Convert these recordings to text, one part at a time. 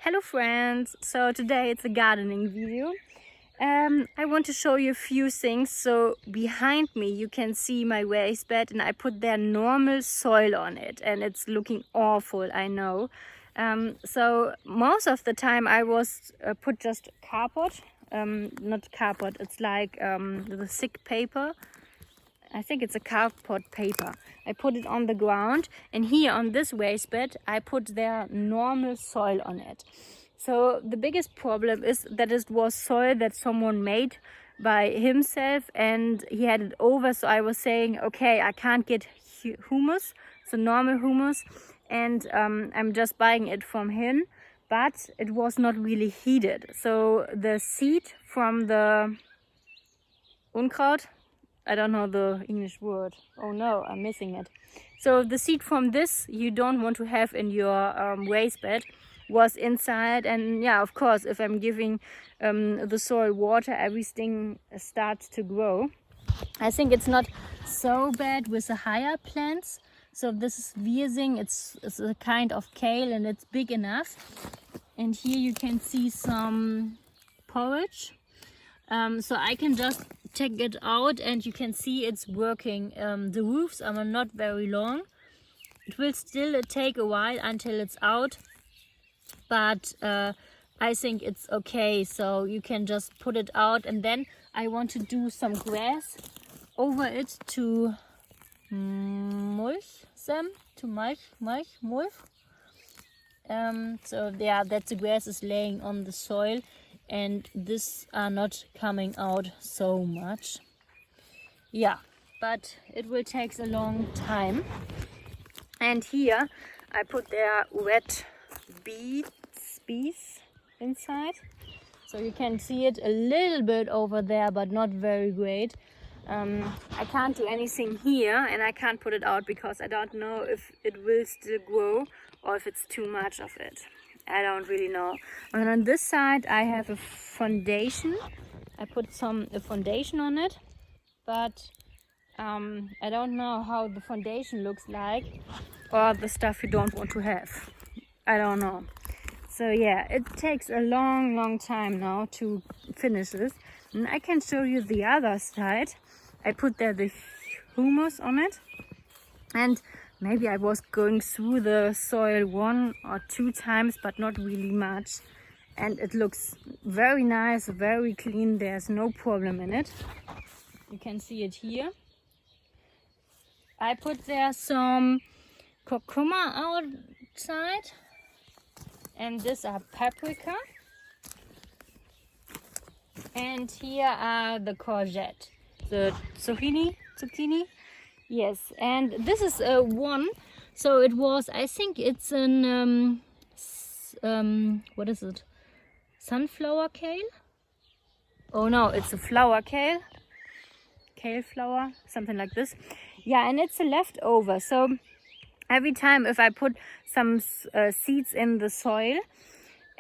Hello friends! So today it's a gardening video. I want to show you a few things. So behind me you can see my raised bed and I put there normal soil on it and it's looking awful, I know. So most of the time I was put just cardboard, not cardboard, it's like the thick paper. I think it's a cardboard paper. I put it on the ground and here on this raised bed I put their normal soil on it. So the biggest problem is that it was soil that someone made by himself and he had it over. So I was saying, okay, I can't get humus, so normal humus, and I'm just buying it from him, but it was not really heated. So the seed from the Unkraut, I don't know the English word. Oh no, I'm missing it. So the seed from this you don't want to have in your raised bed was inside, and yeah, of course, if I'm giving the soil water, everything starts to grow. I think it's not so bad with the higher plants. So this is Wirsing, it's a kind of kale and it's big enough. And here you can see some porridge. So I can just take it out and you can see it's working. The roots are not very long. It will still take a while until it's out, but I think it's okay. So you can just put it out, and then I want to do some grass over it to mulch them, to mulch. So yeah, that the grass is laying on the soil and this are not coming out so much. Yeah, but it will take a long time. And here I put their wet bees inside. So you can see it a little bit over there, but not very great. I can't do anything here and I can't put it out because I don't know if it will still grow or if it's too much of it. I don't really know. And on this side I have a foundation. I put a foundation on it, but I don't know how the foundation looks like, or the stuff you don't want to have. I don't know. So yeah, it takes a long time now to finish this. And I can show you the other side. I put there the humus on it, and maybe I was going through the soil 1 or 2 times, but not really much. And it looks very nice, very clean. There's no problem in it. You can see it here. I put there some curcuma outside, and these are paprika. And here are the courgette, the zucchini. Yes, and this is one. So it was, I think it's an what is it? Sunflower kale? Oh no, it's a flower kale. Kale flower, something like this. Yeah, and it's a leftover. So every time if I put some seeds in the soil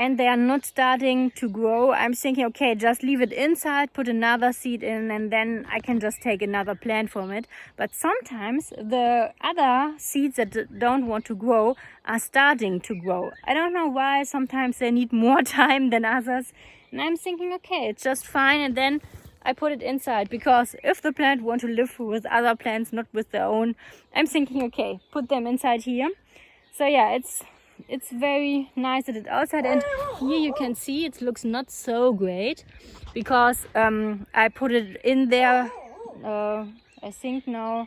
and they are not starting to grow, I'm thinking, okay, just leave it inside, put another seed in, and then I can just take another plant from it. But sometimes the other seeds that don't want to grow are starting to grow. I don't know why. Sometimes they need more time than others. And I'm thinking, okay, it's just fine. And then I put it inside, because if the plant want to live with other plants, not with their own, I'm thinking, okay, put them inside here. So yeah, it's very nice that it's outside. And here you can see it looks not so great because I put it in there. I think now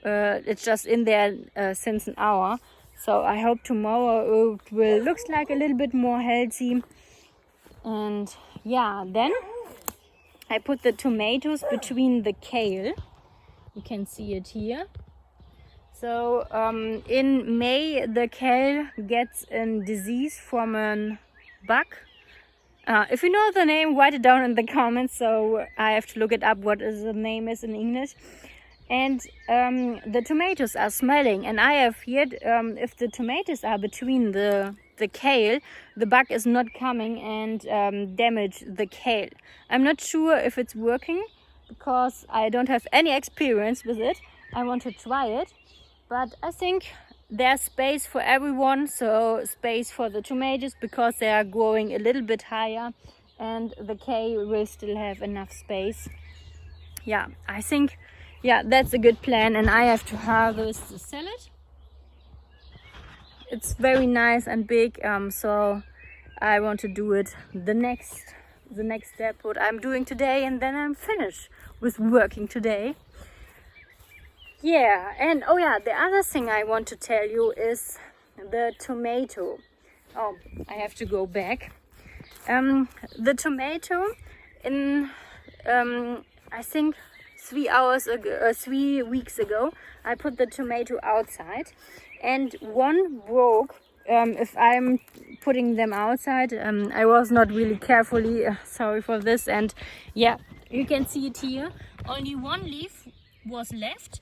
it's just in there since an hour. So I hope tomorrow it will looks like a little bit more healthy. And yeah, then I put the tomatoes between the kale. You can see it here. So in May the kale gets a disease from a bug. If you know the name, write it down in the comments, so I have to look it up what the name is in English. And the tomatoes are smelling, and I have heard if the tomatoes are between the kale, the bug is not coming and damage the kale. I'm not sure if it's working because I don't have any experience with it. I want to try it. But I think there's space for everyone, so space for the tomatoes because they are growing a little bit higher, and the kale will still have enough space. Yeah, I think, yeah, that's a good plan. And I have to harvest the salad. It's very nice and big, so I want to do it the next step what I'm doing today, and then I'm finished with working today. Yeah, and oh yeah, the other thing I want to tell you is the tomato. Oh, I have to go back. The tomato in I think 3 weeks ago, I put the tomato outside, and one broke. If I'm putting them outside, I was not really carefully, sorry for this, and yeah, you can see it here. Only one leaf was left,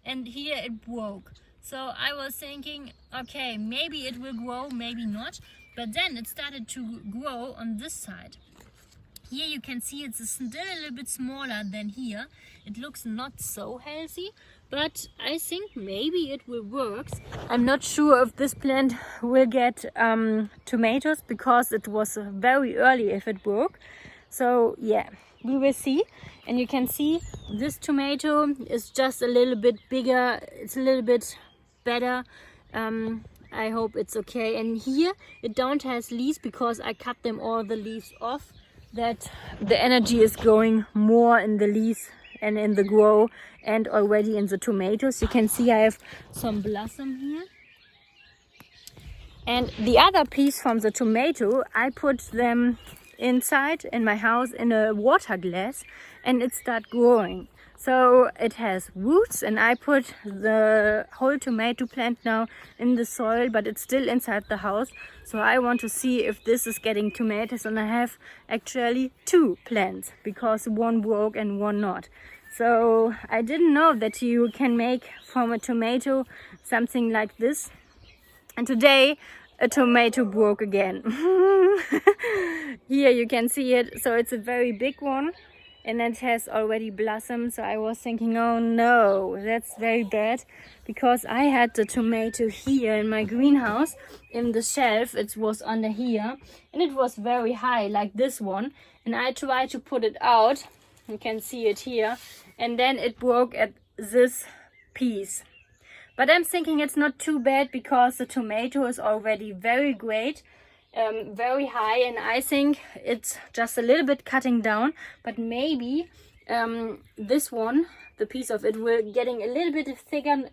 and here it broke. So I was thinking, okay, maybe it will grow, maybe not, but then it started to grow on this side. Here you can see it's still a little bit smaller than here. It looks not so healthy, but I think maybe it will work. I'm not sure if this plant will get tomatoes because it was very early if it broke. So yeah, we will see. And you can see this tomato is just a little bit bigger. It's a little bit better. I hope it's okay. And here it don't has leaves because I cut them all the leaves off. That the energy is going more in the leaves and in the grow and already in the tomatoes. You can see I have some blossom here. And the other piece from the tomato, I put them inside in my house in a water glass, and it start growing. So it has roots, and I put the whole tomato plant now in the soil, but it's still inside the house. So I want to see if this is getting tomatoes, and I have actually 2 plants because one broke and one not. So I didn't know that you can make from a tomato something like this. And today a tomato broke again. Here you can see it. So it's a very big one. And it has already blossomed, so I was thinking, oh no, that's very bad, because I had the tomato here in my greenhouse in the shelf. It was under here, and it was very high like this one, and I tried to put it out. You can see it here, and then it broke at this piece. But I'm thinking it's not too bad because the tomato is already very great. Very high, and I think it's just a little bit cutting down, but maybe this one, the piece of it, will getting a little bit thicker,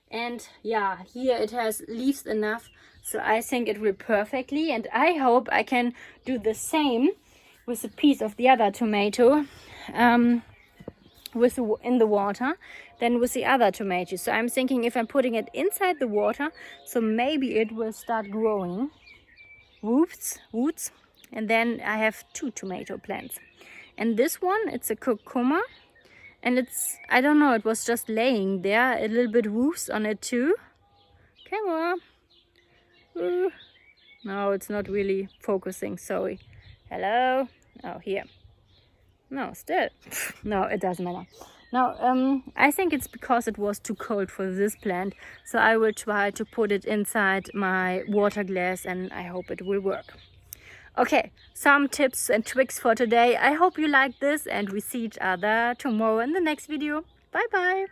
and yeah, here it has leaves enough, so I think it will perfectly. And I hope I can do the same with a piece of the other tomato in the water than with the other tomato. So I'm thinking if I'm putting it inside the water, so maybe it will start growing roots, and then I have 2 tomato plants. And this one, it's a cucumber, and it's, I don't know, it was just laying there, a little bit roots on it too. Camera. No, it's not really focusing, sorry. Hello. Oh, here. No, still. No, it doesn't matter. Now, I think it's because it was too cold for this plant, so I will try to put it inside my water glass, and I hope it will work. Okay, some tips and tricks for today. I hope you like this, and we see each other tomorrow in the next video. Bye bye!